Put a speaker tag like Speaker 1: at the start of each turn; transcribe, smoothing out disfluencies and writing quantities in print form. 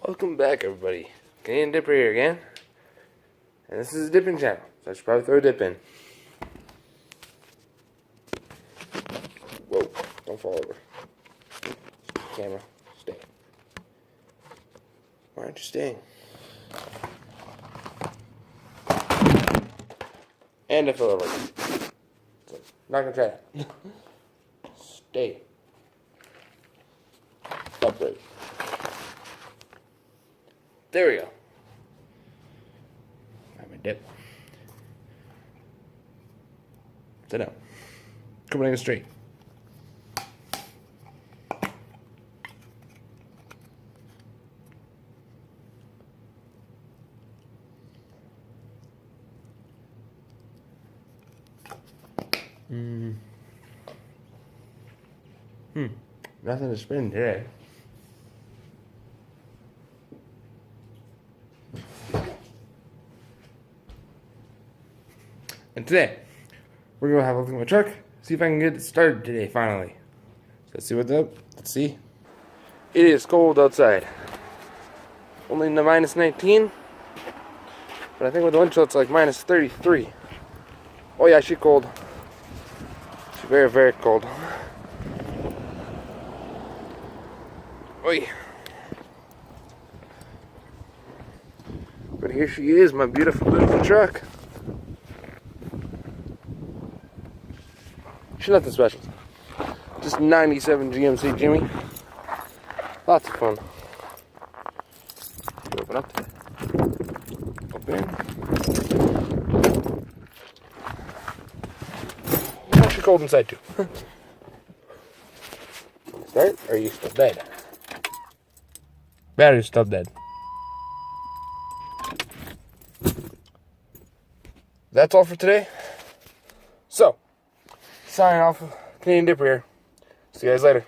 Speaker 1: Welcome back, everybody. Canadian Dipper here again. And this is a dipping channel, so I should probably throw a dip in. Whoa, don't fall over. Camera, stay. Why aren't you staying? And I fell over. So, not gonna try that. Stay. Upright. There we go. Got my dip. Sit down. Come on, straight. Nothing to spin today. And today, we're going to have a look at my truck, see if I can get it started today, finally. So let's see what's up. Let's see. It is cold outside. Only in the minus 19. But I think with the wind chill, it's like minus 33. Oh yeah, she's cold. She's very, very cold. Oi. But here she is, my beautiful, beautiful truck. She's nothing special. Just 97 GMC Jimmy. Lots of fun. Open up. Open. It's actually cold inside too. Start? Or are you still dead? Battery's still dead. That's all for today. So, signing off. Canadian Dipper here. See you guys later.